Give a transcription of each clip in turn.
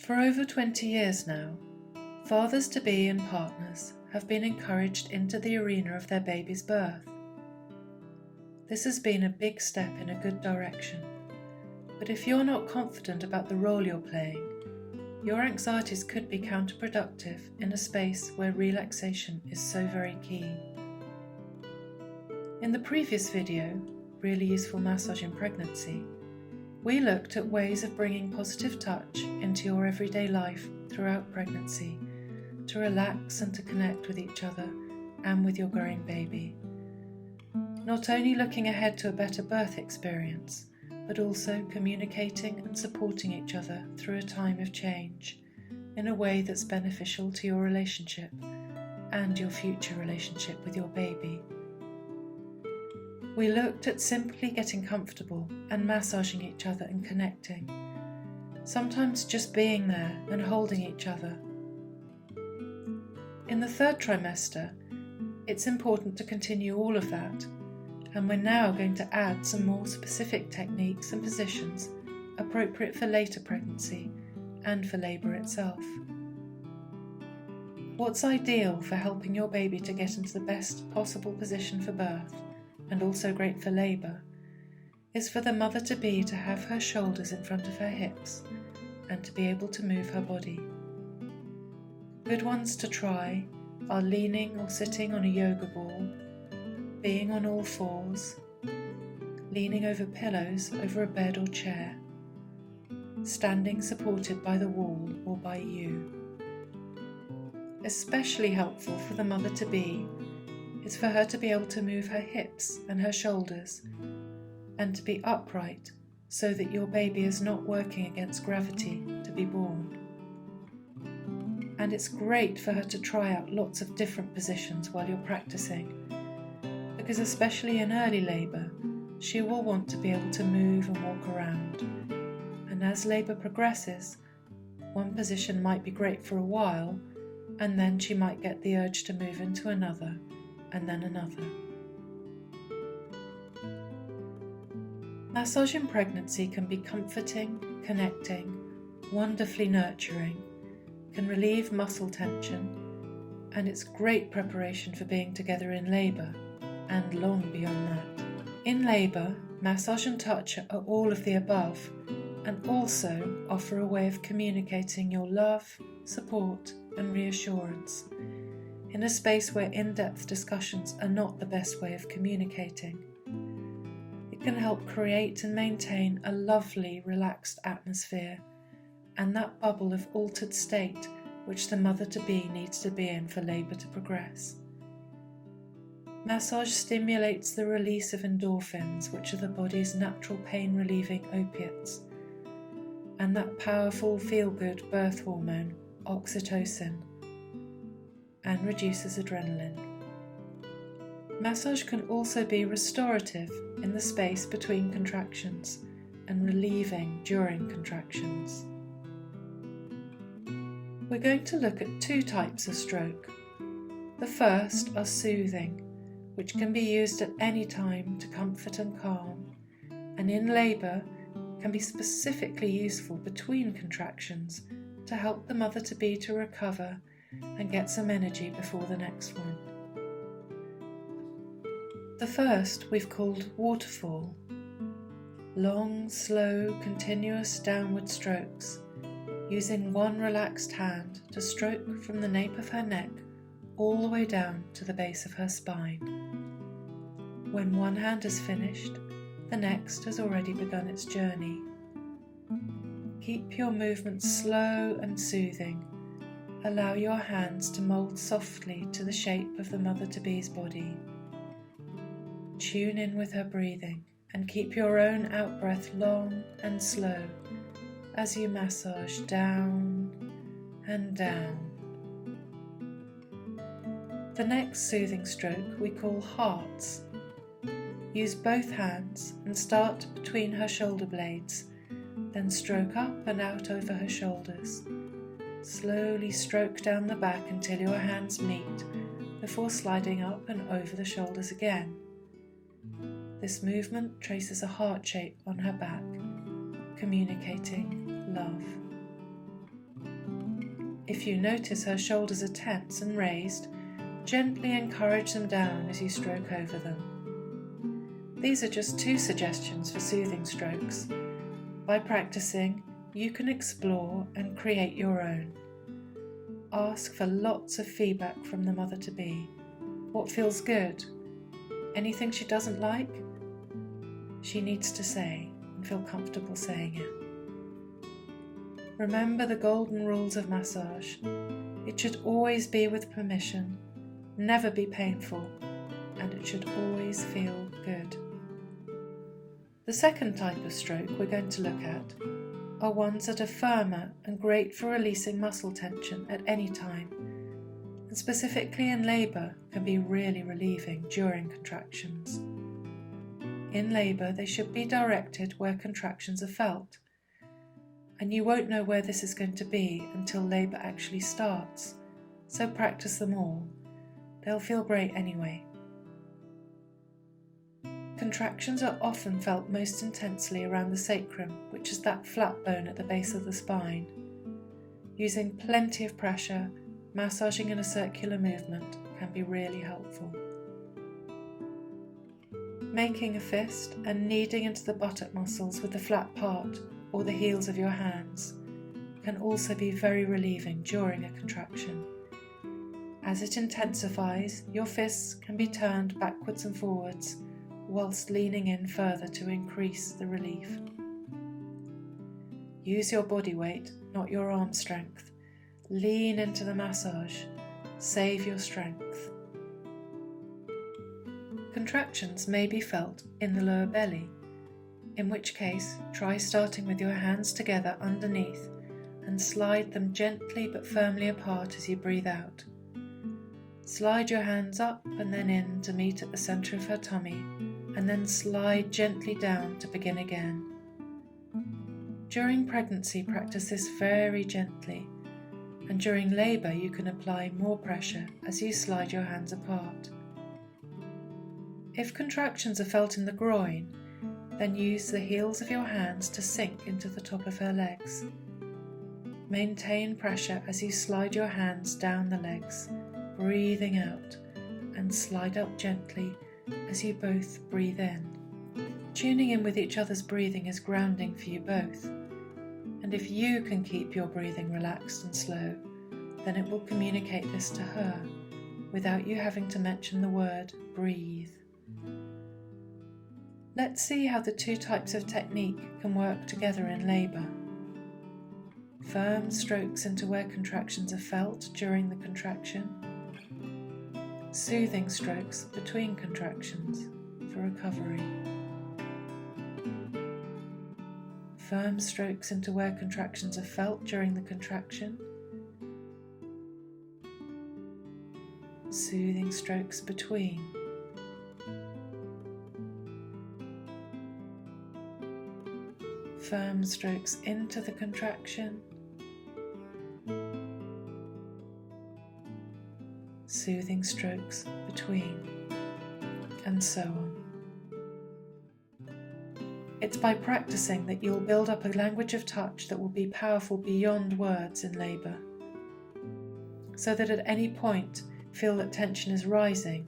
For over 20 years now, fathers-to-be and partners have been encouraged into the arena of their baby's birth. This has been a big step in a good direction, but if you're not confident about the role you're playing, your anxieties could be counterproductive in a space where relaxation is so very key. In the previous video, Really Useful Massage in Pregnancy, we looked at ways of bringing positive touch into your everyday life throughout pregnancy to relax and to connect with each other and with your growing baby. Not only looking ahead to a better birth experience, but also communicating and supporting each other through a time of change in a way that's beneficial to your relationship and your future relationship with your baby. We looked at simply getting comfortable and massaging each other and connecting, sometimes just being there and holding each other. In the third trimester, it's important to continue all of that, and we're now going to add some more specific techniques and positions appropriate for later pregnancy and for labour itself. What's ideal for helping your baby to get into the best possible position for birth, and also great for labour, is for the mother-to-be to have her shoulders in front of her hips and to be able to move her body. Good ones to try are leaning or sitting on a yoga ball, being on all fours, leaning over pillows over a bed or chair, standing supported by the wall or by you. Especially helpful for the mother-to-be is for her to be able to move her hips and her shoulders and to be upright so that your baby is not working against gravity to be born. And it's great for her to try out lots of different positions while you're practicing, because especially in early labour, she will want to be able to move and walk around. And as labour progresses, one position might be great for a while, and then she might get the urge to move into another, and then another. Massage in pregnancy can be comforting, connecting, wonderfully nurturing, can relieve muscle tension, and it's great preparation for being together in labour, and long beyond that. In labour, massage and touch are all of the above, and also offer a way of communicating your love, support, and reassurance, in a space where in-depth discussions are not the best way of communicating. It can help create and maintain a lovely, relaxed atmosphere, and that bubble of altered state which the mother-to-be needs to be in for labour to progress. Massage stimulates the release of endorphins, which are the body's natural pain-relieving opiates, and that powerful feel-good birth hormone, oxytocin, and reduces adrenaline. Massage can also be restorative in the space between contractions and relieving during contractions. We're going to look at two types of stroke. The first are soothing, which can be used at any time to comfort and calm, and in labour can be specifically useful between contractions to help the mother-to-be to recover and get some energy before the next one. The first we've called waterfall. Long, slow, continuous downward strokes, using one relaxed hand to stroke from the nape of her neck all the way down to the base of her spine. When one hand is finished, the next has already begun its journey. Keep your movements slow and soothing. Allow your hands to mould softly to the shape of the mother-to-be's body. Tune in with her breathing and keep your own out-breath long and slow as you massage down and down. The next soothing stroke we call hearts. Use both hands and start between her shoulder blades, then stroke up and out over her shoulders. Slowly stroke down the back until your hands meet, before sliding up and over the shoulders again. This movement traces a heart shape on her back, communicating love. If you notice her shoulders are tense and raised, gently encourage them down as you stroke over them. These are just 2 suggestions for soothing strokes. By practicing, you can explore and create your own. Ask for lots of feedback from the mother-to-be. What feels good? Anything she doesn't like? She needs to say and feel comfortable saying it. Remember the golden rules of massage. It should always be with permission, never be painful, and it should always feel good. The second type of stroke we're going to look at are ones that are firmer and great for releasing muscle tension at any time, and specifically in labour can be really relieving during contractions. In labour, they should be directed where contractions are felt, and you won't know where this is going to be until labour actually starts, so practice them all. They'll feel great anyway. Contractions are often felt most intensely around the sacrum, which is that flat bone at the base of the spine. Using plenty of pressure, massaging in a circular movement can be really helpful. Making a fist and kneading into the buttock muscles with the flat part or the heels of your hands can also be very relieving during a contraction. As it intensifies, your fists can be turned backwards and forwards whilst leaning in further to increase the relief. Use your body weight, not your arm strength. Lean into the massage. Save your strength. Contractions may be felt in the lower belly, in which case try starting with your hands together underneath and slide them gently but firmly apart as you breathe out. Slide your hands up and then in to meet at the centre of her tummy, and then slide gently down to begin again. During pregnancy, practice this very gently, and during labour you can apply more pressure as you slide your hands apart. If contractions are felt in the groin, then use the heels of your hands to sink into the top of her legs. Maintain pressure as you slide your hands down the legs, breathing out, and slide up gently as you both breathe in. Tuning in with each other's breathing is grounding for you both, and if you can keep your breathing relaxed and slow, then it will communicate this to her without you having to mention the word breathe. Let's see how the 2 types of technique can work together in labour. Firm strokes into where contractions are felt during the contraction. Soothing strokes between contractions for recovery. Firm strokes into where contractions are felt during the contraction. Soothing strokes between. Firm strokes into the contraction. Soothing strokes between, and so on. It's by practicing that you'll build up a language of touch that will be powerful beyond words in labour, so that at any point feel that tension is rising,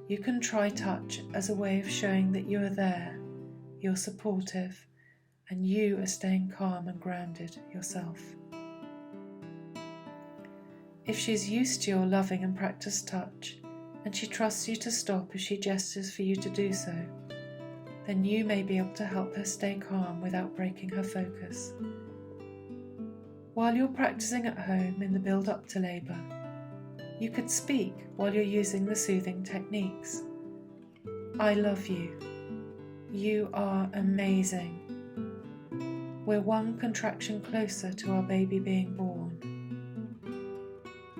you can try touch as a way of showing that you are there, you're supportive, and you are staying calm and grounded yourself. If she's used to your loving and practiced touch, and she trusts you to stop if she gestures for you to do so, then you may be able to help her stay calm without breaking her focus. While you're practicing at home in the build-up to labour, you could speak while you're using the soothing techniques. I love you. You are amazing. We're one contraction closer to our baby being born.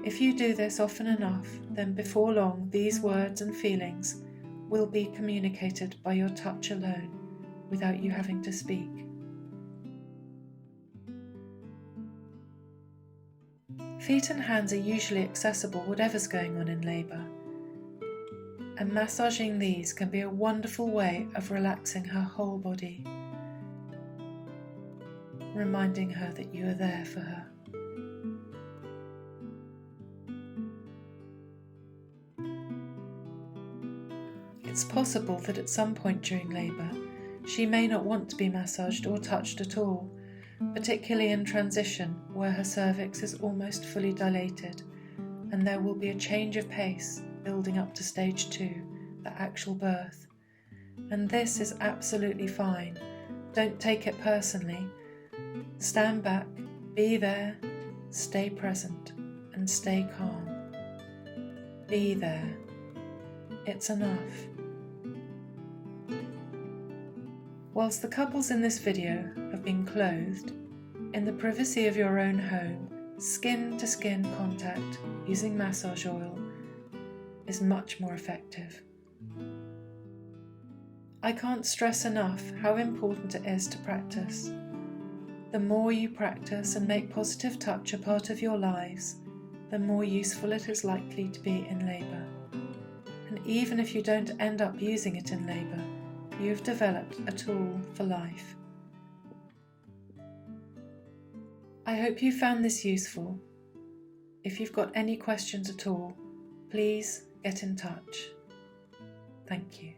If you do this often enough, then before long these words and feelings will be communicated by your touch alone, without you having to speak. Feet and hands are usually accessible whatever's going on in labour, and massaging these can be a wonderful way of relaxing her whole body, reminding her that you are there for her. It's possible that at some point during labour, she may not want to be massaged or touched at all, particularly in transition where her cervix is almost fully dilated, and there will be a change of pace building up to stage 2, the actual birth. And this is absolutely fine. Don't take it personally. Stand back, be there, stay present, and stay calm. Be there. It's enough. Whilst the couples in this video have been clothed, in the privacy of your own home, skin-to-skin contact using massage oil is much more effective. I can't stress enough how important it is to practice. The more you practice and make positive touch a part of your lives, the more useful it is likely to be in labour. And even if you don't end up using it in labour, you've developed a tool for life. I hope you found this useful. If you've got any questions at all, please get in touch. Thank you.